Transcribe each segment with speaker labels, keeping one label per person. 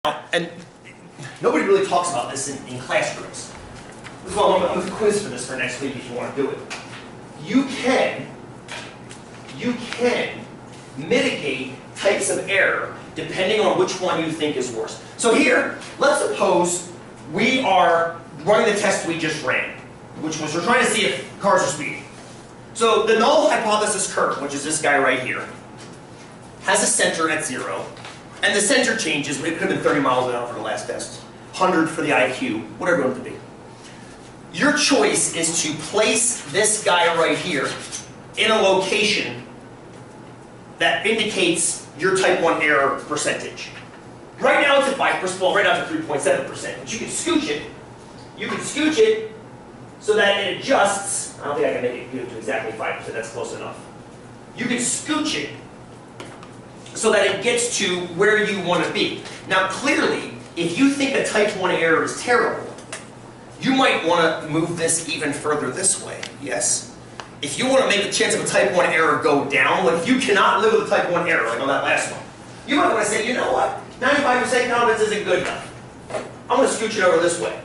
Speaker 1: And nobody really talks about this in classrooms. Well, I'm going to quiz for this for next week if you want to do it. You can mitigate types of error depending on which one you think is worse. So here, let's suppose we are running the test we just ran, which was we're trying to see if cars are speeding. So the null hypothesis curve, which is this guy right here, has a center at 0. And the center changes. It could have been 30 miles an hour for the last test, 100 for the IQ, whatever it wants to be. Your choice is to place this guy right here in a location that indicates your type 1 error percentage. Right now it's at 5%, well right now it's at 3.7%, but you can scooch it. You can scooch it so that it adjusts. I don't think I can make it get to exactly 5%, that's close enough. You can scooch it so that it gets to where you want to be. Now clearly, if you think a type 1 error is terrible, you might want to move this even further this way, yes? If you want to make the chance of a type 1 error go down, like if you cannot live with a type 1 error, like on that last one, you might want to say, you know what, 95% confidence isn't good enough. I'm going to scooch it over this way.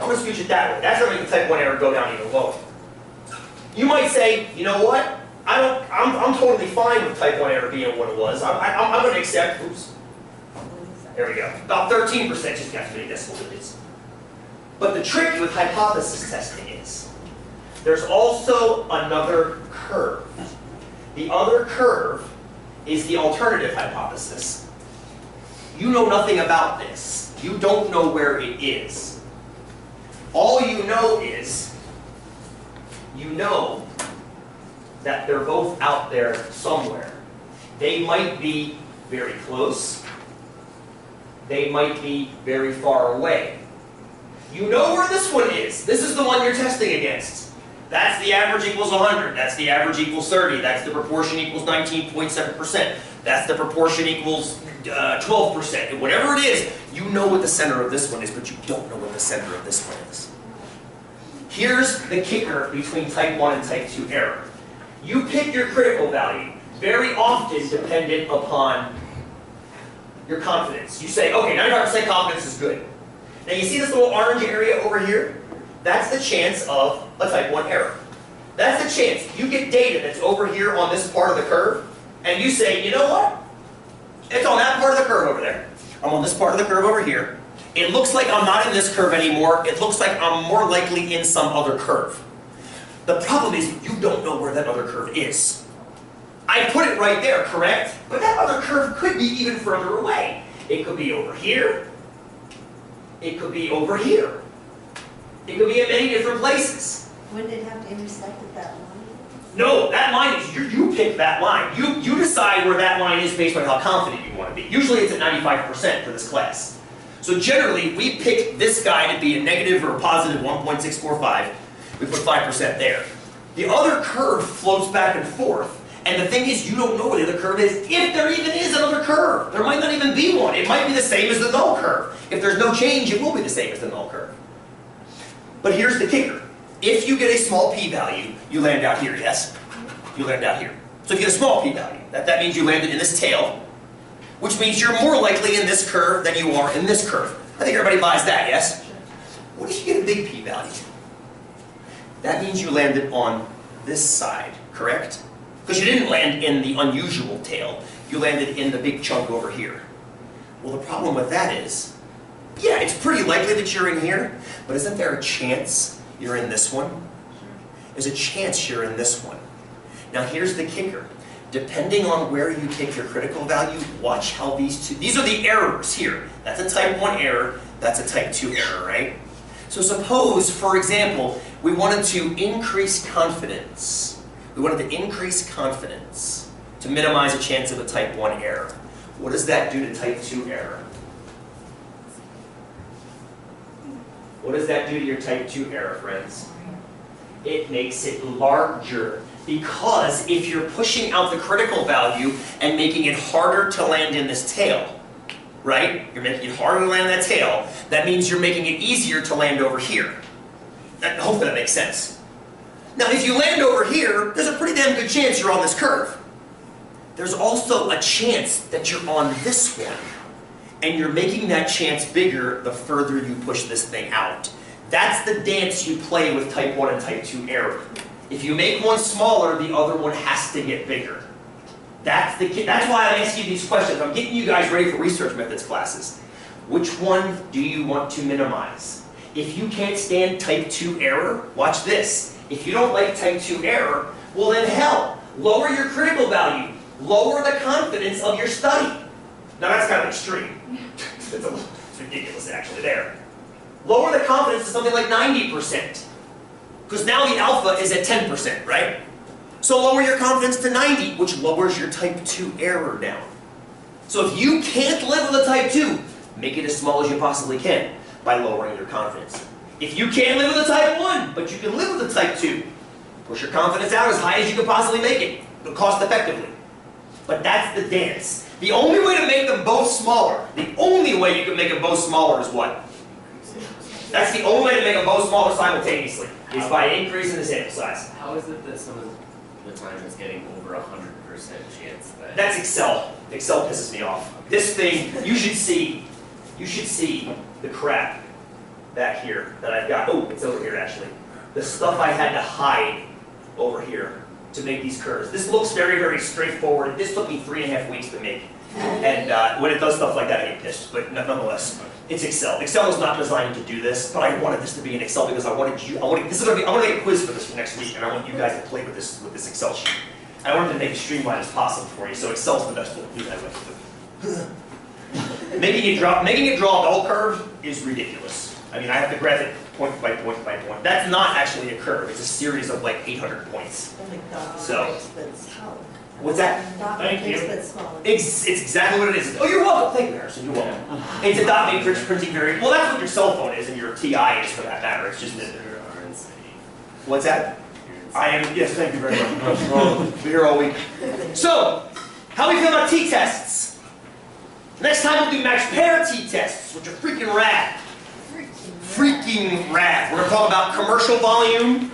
Speaker 1: I'm going to scooch it that way. That's going to make the type 1 error go down even lower. You might say, you know what, I'm totally fine with type 1 error being what it was. I'm going to accept, oops, there we go, about 13% just got too many decimal digits. But the trick with hypothesis testing is, there's also another curve. The other curve is the alternative hypothesis. You know nothing about this. You don't know where it is. All you know is, you know that they're both out there somewhere. They might be very close. They might be very far away. You know where this one is. This is the one you're testing against. That's the average equals 100. That's the average equals 30. That's the proportion equals 19.7%. That's the proportion equals 12%. And whatever it is, you know what the center of this one is, but you don't know what the center of this one is. Here's the kicker between type 1 and type 2 error. You pick your critical value, very often dependent upon your confidence. You say, okay, 95% confidence is good. Now you see this little orange area over here? That's the chance of a type 1 error. That's the chance. You get data that's over here on this part of the curve, and you say, you know what? It's on that part of the curve over there. I'm on this part of the curve over here. It looks like I'm not in this curve anymore. It looks like I'm more likely in some other curve. The problem is you don't know where that other curve is. I put it right there, correct? But that other curve could be even further away. It could be over here. It could be over here. It could be in many different places.
Speaker 2: Wouldn't it have to intersect with that line?
Speaker 1: No, that line is, you pick that line. You decide where that line is based on how confident you want to be. Usually it's at 95% for this class. So generally, we pick this guy to be a negative or a positive 1.645. We put 5% there. The other curve floats back and forth. And the thing is, you don't know where the other curve is, if there even is another curve. There might not even be one. It might be the same as the null curve. If there's no change, it will be the same as the null curve. But here's the kicker. If you get a small p-value, you land out here, yes? You land out here. So if you get a small p-value, that means you landed in this tail, which means you're more likely in this curve than you are in this curve. I think everybody buys that, yes? What if you get a big p-value? That means you landed on this side, correct? Because you didn't land in the unusual tail. You landed in the big chunk over here. Well, the problem with that is, yeah, it's pretty likely that you're in here, but isn't there a chance you're in this one? There's a chance you're in this one. Now here's the kicker. Depending on where you take your critical value, watch how these are the errors here. That's a type 1 error, that's a type 2 error, right? So suppose, for example, we wanted to increase confidence. We wanted to increase confidence to minimize a chance of a type 1 error. What does that do to type 2 error? What does that do to your type 2 error, friends? It makes it larger. Because if you're pushing out the critical value and making it harder to land in this tail, right? You're making it harder to land that tail. That means you're making it easier to land over here. Hopefully that makes sense. Now, if you land over here, there's a pretty damn good chance you're on this curve. There's also a chance that you're on this one. and you're making that chance bigger the further you push this thing out. That's the dance you play with type 1 and type 2 error. If you make one smaller, the other one has to get bigger. That's why I'm asking you these questions. I'm getting you guys ready for research methods classes. Which one do you want to minimize? If you can't stand type 2 error, watch this. If you don't like type 2 error, well then hell, lower your critical value. Lower the confidence of your study. Now that's kind of extreme. It's ridiculous actually there. Lower the confidence to something like 90%. Because now the alpha is at 10%, right? So lower your confidence to 90, which lowers your type 2 error down. So if you can't live with a type 2, make it as small as you possibly can by lowering your confidence. If you can't live with a type 1, but you can live with a type 2, push your confidence out as high as you can possibly make it, but cost effectively. But that's the dance. The only way to make them both smaller, the only way you can make them both smaller is what? That's the only way to make them both smaller simultaneously, is by increasing the sample size.
Speaker 3: How is it that some of the time it's getting over 100% chance that...
Speaker 1: That's Excel. Excel pisses me off. This thing, you should see the crap back here that I've got. Oh, it's over here actually. The stuff I had to hide over here to make these curves. This looks very, very straightforward. This took me 3.5 weeks to make. And when it does stuff like that, I get pissed. But nonetheless, it's Excel. Excel was not designed to do this, but I wanted this to be in Excel because I want to make a quiz for this for next week, and I want you guys to play with this Excel sheet. And I wanted to make it streamlined as possible for you, so Excel's the best tool to do that with. Making it draw a bell curve is ridiculous. I mean, I have to graph it point by point by point. That's not actually a curve. It's a series of like 800 points. So, what's that? Thank you. It's exactly what it is. Oh, you're welcome. Thank you, Harrison. You're welcome. It's a dot matrix printing variable. Well, that's what your cell phone is, and your TI is for that matter. It's just that. What's that? I am. Yes, thank you very much. We're here all week. So, how do we feel about t-tests? Next time we'll do max pair t-tests, which are freaking rad. Freaking rad. We're going to talk about commercial volume,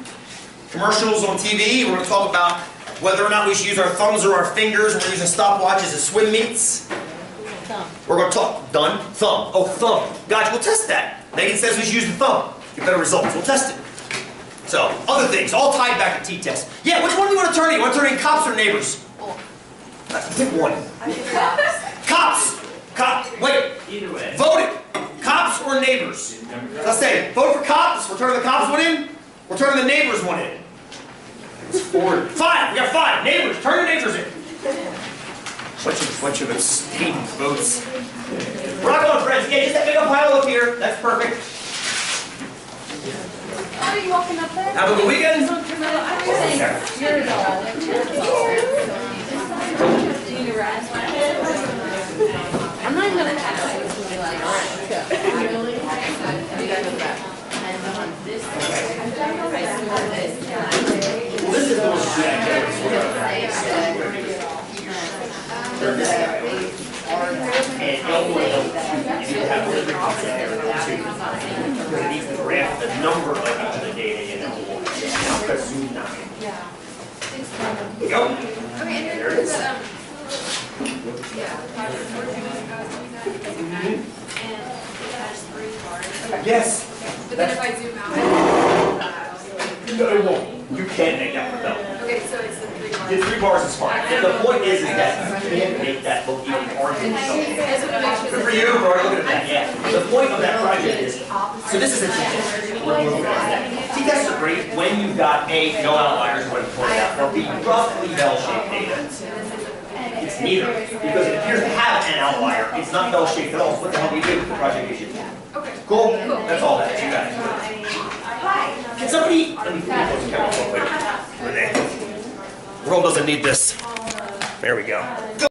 Speaker 1: commercials on TV. We're going to talk about whether or not we should use our thumbs or our fingers when we're using stopwatches as swim meets.
Speaker 2: Thumb.
Speaker 1: We're going to talk, done? Thumb. Oh, thumb. Gotcha, we'll test that. Megan says we should use the thumb. Get better results. We'll test it. So, other things, all tied back to t-tests. Yeah, which one do you want to turn in? You want to turn in cops or neighbors? Pick one. Cops. Wait.
Speaker 3: Either way.
Speaker 1: Vote it. Cops or neighbors? Let's say, vote for cops. We're turning the cops one in. We're turning the neighbors one in. It's 4. 5. We got 5. Neighbors. Turn the neighbors in. Bunch of abstained votes. Rock on, friends. Yeah, just that big up pile up here. That's perfect.
Speaker 4: Are you walking up there?
Speaker 1: Have a good weekend.
Speaker 4: I'm not even gonna ask you. It's gonna be like, all right, go. You gotta go back.
Speaker 1: Well, this is the most good activity. And Illinois, you have a little concept there too. It needs to graph the number of each of the data in Illinois. Now press zoom 9. Here we go. There it is. Yes.
Speaker 5: But then if I zoom out,
Speaker 1: No, it won't. You can't make that one though.
Speaker 5: okay, so it's the 3 bars.
Speaker 1: The 3 bars is fine. The point is that you can't make that look even harder than something. Good for you, we're already looking at that, yeah. The point of that project is, so this is a t-test. We're moving on to that. T-tests are great when you've got A, no outliers, what it pointed out, or B, roughly bell-shaped data. It's neither, because it appears to have an outlier. It's not bell-shaped at all. So what the hell do we do with the project issue?
Speaker 5: Okay.
Speaker 1: Cool? That's all that is. You got it. Can somebody, let me close the camera real quick. The world doesn't need this. There we go.